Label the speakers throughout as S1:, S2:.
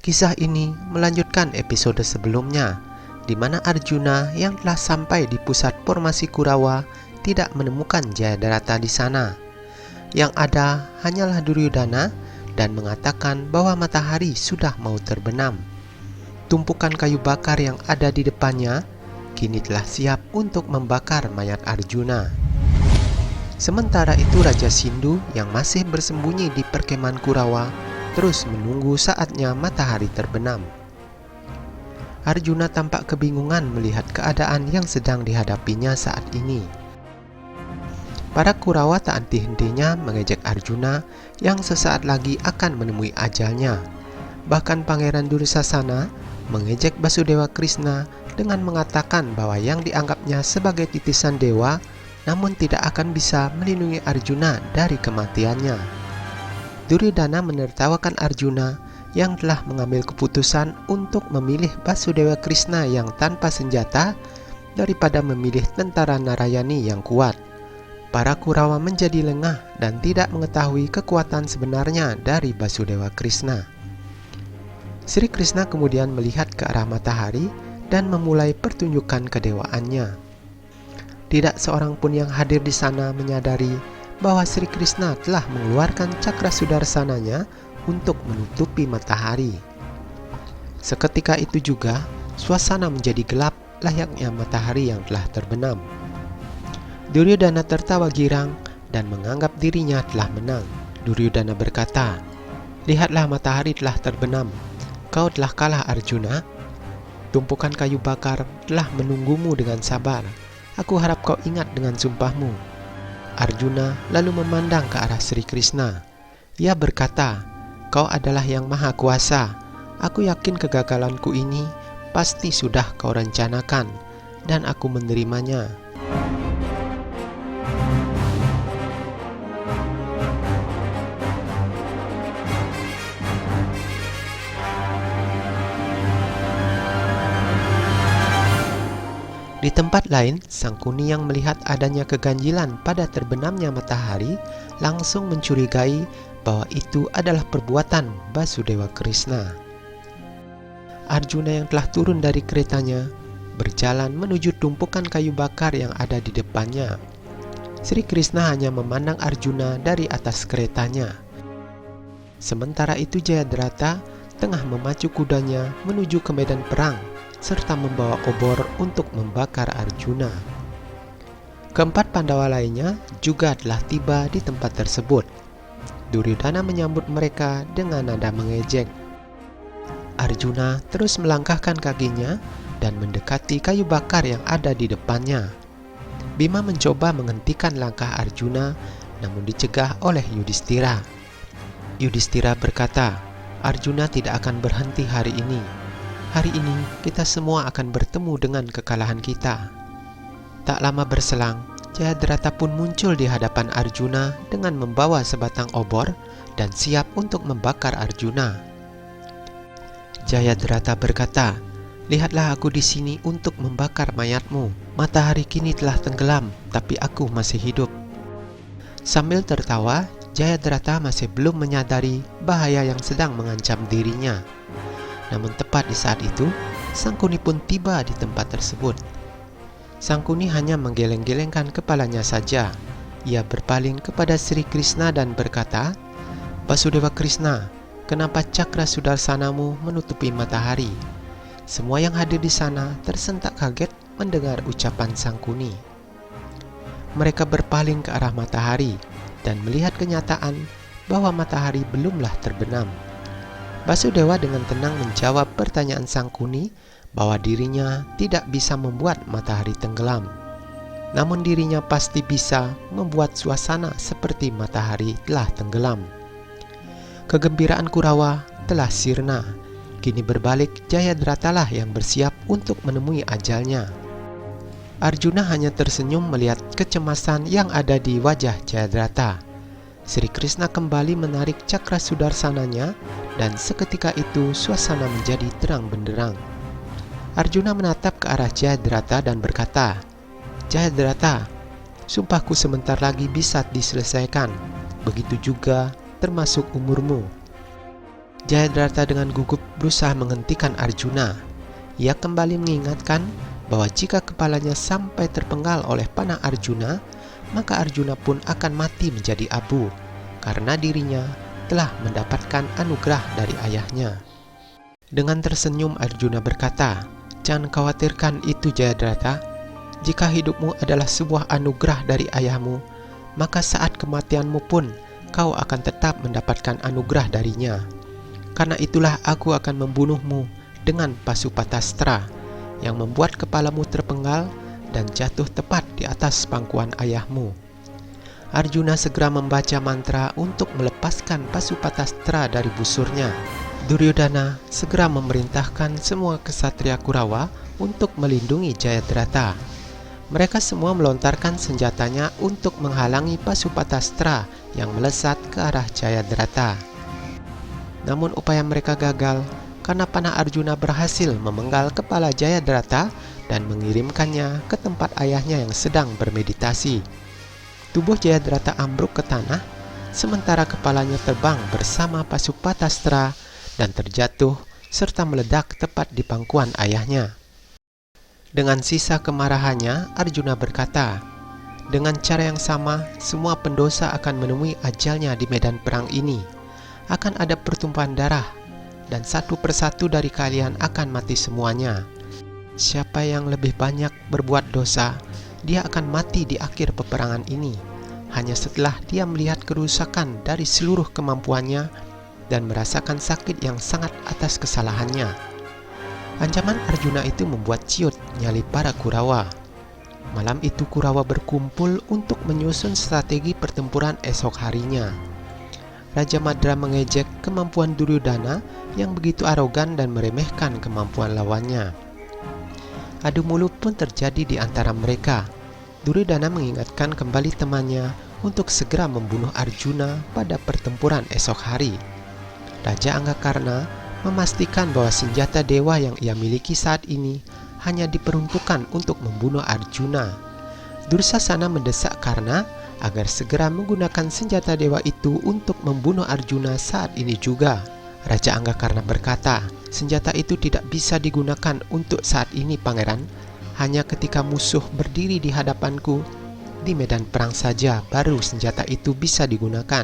S1: Kisah ini melanjutkan episode sebelumnya, di mana Arjuna yang telah sampai di pusat formasi Kurawa tidak menemukan Jayadrata di sana. Yang ada hanyalah Duryodhana dan mengatakan bahwa matahari sudah mau terbenam. Tumpukan kayu bakar yang ada di depannya kini telah siap untuk membakar mayat Arjuna. Sementara itu Raja Sindhu yang masih bersembunyi di perkemahan Kurawa terus menunggu saatnya matahari terbenam. Arjuna tampak kebingungan melihat keadaan yang sedang dihadapinya saat ini. Para Kurawa tak henti-hentinya mengejek Arjuna yang sesaat lagi akan menemui ajalnya. Bahkan Pangeran Dursasana mengejek Basudewa Krishna dengan mengatakan bahwa yang dianggapnya sebagai titisan dewa namun tidak akan bisa melindungi Arjuna dari kematiannya. Duryodhana menertawakan Arjuna yang telah mengambil keputusan untuk memilih Basudewa Krishna yang tanpa senjata daripada memilih tentara Narayani yang kuat. Para Kurawa menjadi lengah dan tidak mengetahui kekuatan sebenarnya dari Basudewa Krishna. Sri Krishna kemudian melihat ke arah matahari dan memulai pertunjukan kedewaannya. Tidak seorang pun yang hadir di sana menyadari bahwa Sri Krishna telah mengeluarkan cakra sudarsananya untuk menutupi matahari. Seketika itu juga, suasana menjadi gelap layaknya matahari yang telah terbenam. Duryodhana tertawa girang dan menganggap dirinya telah menang. Duryodhana berkata, "Lihatlah matahari telah terbenam. Kau telah kalah Arjuna. Tumpukan kayu bakar telah menunggumu dengan sabar. Aku harap kau ingat dengan sumpahmu." Arjuna lalu memandang ke arah Sri Krishna. Ia berkata, "Kau adalah yang maha kuasa. Aku yakin kegagalanku ini pasti sudah kau rencanakan, dan aku menerimanya." Di tempat lain, Sangkuni yang melihat adanya keganjilan pada terbenamnya matahari langsung mencurigai bahwa itu adalah perbuatan Basudewa Krishna. Arjuna yang telah turun dari keretanya berjalan menuju tumpukan kayu bakar yang ada di depannya. Sri Krishna hanya memandang Arjuna dari atas keretanya. Sementara itu Jayadrata tengah memacu kudanya menuju ke medan perang serta membawa obor untuk membakar Arjuna. Keempat Pandawa lainnya juga telah tiba di tempat tersebut. Duryodhana menyambut mereka dengan nada mengejek. Arjuna terus melangkahkan kakinya dan mendekati kayu bakar yang ada di depannya. Bima mencoba menghentikan langkah Arjuna, namun dicegah oleh Yudhistira. Yudhistira berkata, "Arjuna tidak akan berhenti hari ini. Hari ini kita semua akan bertemu dengan kekalahan kita." Tak lama berselang, Jayadrata pun muncul di hadapan Arjuna dengan membawa sebatang obor dan siap untuk membakar Arjuna. Jayadrata berkata, "Lihatlah aku di sini untuk membakar mayatmu. Matahari kini telah tenggelam, tapi aku masih hidup." Sambil tertawa, Jayadrata masih belum menyadari bahaya yang sedang mengancam dirinya. Namun tepat di saat itu, Sangkuni pun tiba di tempat tersebut. Sangkuni hanya menggeleng-gelengkan kepalanya saja. Ia berpaling kepada Sri Krishna dan berkata, "Basudewa Krishna, kenapa cakra sudarsanamu menutupi matahari?" Semua yang hadir di sana tersentak kaget mendengar ucapan Sangkuni. Mereka berpaling ke arah matahari dan melihat kenyataan bahwa matahari belumlah terbenam. Basudewa dengan tenang menjawab pertanyaan Sangkuni bahwa dirinya tidak bisa membuat matahari tenggelam. Namun dirinya pasti bisa membuat suasana seperti matahari telah tenggelam. Kegembiraan Kurawa telah sirna. Kini berbalik, Jayadratalah yang bersiap untuk menemui ajalnya. Arjuna hanya tersenyum melihat kecemasan yang ada di wajah Jayadrata. Sri Krishna kembali menarik cakra sudarsananya dan seketika itu suasana menjadi terang benderang. Arjuna menatap ke arah Jayadrata dan berkata, "Jayadrata, sumpahku sebentar lagi bisa diselesaikan. Begitu juga termasuk umurmu." Jayadrata dengan gugup berusaha menghentikan Arjuna. Ia kembali mengingatkan bahwa jika kepalanya sampai terpenggal oleh panah Arjuna, maka Arjuna pun akan mati menjadi abu, karena dirinya telah mendapatkan anugerah dari ayahnya. Dengan tersenyum Arjuna berkata, "Jangan khawatirkan itu Jayadrata. Jika hidupmu adalah sebuah anugerah dari ayahmu, maka saat kematianmu pun kau akan tetap mendapatkan anugerah darinya. Karena itulah aku akan membunuhmu dengan Pasupatastra yang membuat kepalamu terpenggal dan jatuh tepat di atas pangkuan ayahmu." Arjuna segera membaca mantra untuk melepaskan Pasupatastra dari busurnya. Duryodhana segera memerintahkan semua kesatria Kurawa untuk melindungi Jayadrata. Mereka semua melontarkan senjatanya untuk menghalangi Pasupatastra yang melesat ke arah Jayadrata. Namun upaya mereka gagal karena panah Arjuna berhasil memenggal kepala Jayadrata dan mengirimkannya ke tempat ayahnya yang sedang bermeditasi. Tubuh Jayadrata ambruk ke tanah, sementara kepalanya terbang bersama Pasupatastra dan terjatuh serta meledak tepat di pangkuan ayahnya. Dengan sisa kemarahannya, Arjuna berkata, "Dengan cara yang sama, semua pendosa akan menemui ajalnya di medan perang ini. Akan ada pertumpahan darah, dan satu persatu dari kalian akan mati semuanya. Siapa yang lebih banyak berbuat dosa, dia akan mati di akhir peperangan ini, hanya setelah dia melihat kerusakan dari seluruh kemampuannya dan merasakan sakit yang sangat atas kesalahannya." Ancaman Arjuna itu membuat ciut nyali para Kurawa. Malam itu Kurawa berkumpul untuk menyusun strategi pertempuran esok harinya. Raja Madra mengejek kemampuan Duryodhana yang begitu arogan dan meremehkan kemampuan lawannya. Adu mulut pun terjadi di antara mereka. Duryodhana mengingatkan kembali temannya untuk segera membunuh Arjuna pada pertempuran esok hari. Raja Anggakarna memastikan bahwa senjata dewa yang ia miliki saat ini hanya diperuntukkan untuk membunuh Arjuna. Dursasana mendesak Karna agar segera menggunakan senjata dewa itu untuk membunuh Arjuna saat ini juga. Raja Anggakarna berkata, "Senjata itu tidak bisa digunakan untuk saat ini, Pangeran. Hanya ketika musuh berdiri di hadapanku di medan perang saja baru senjata itu bisa digunakan."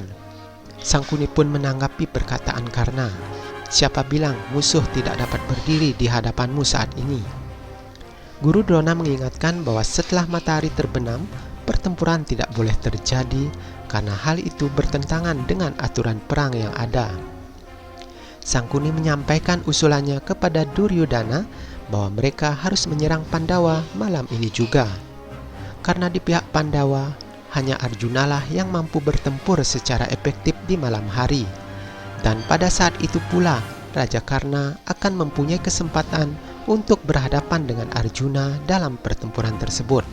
S1: Sangkuni pun menanggapi perkataan Karna, "Siapa bilang musuh tidak dapat berdiri di hadapanmu saat ini?" Guru Drona mengingatkan bahwa setelah matahari terbenam, pertempuran tidak boleh terjadi karena hal itu bertentangan dengan aturan perang yang ada. Sangkuni menyampaikan usulannya kepada Duryodhana bahwa mereka harus menyerang Pandawa malam ini juga. Karena di pihak Pandawa, hanya Arjunalah yang mampu bertempur secara efektif di malam hari. Dan pada saat itu pula, Raja Karna akan mempunyai kesempatan untuk berhadapan dengan Arjuna dalam pertempuran tersebut.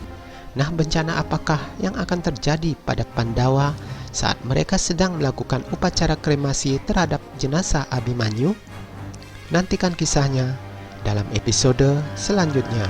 S1: Nah, bencana apakah yang akan terjadi pada Pandawa saat mereka sedang melakukan upacara kremasi terhadap jenazah Abimanyu? Nantikan kisahnya dalam episode selanjutnya.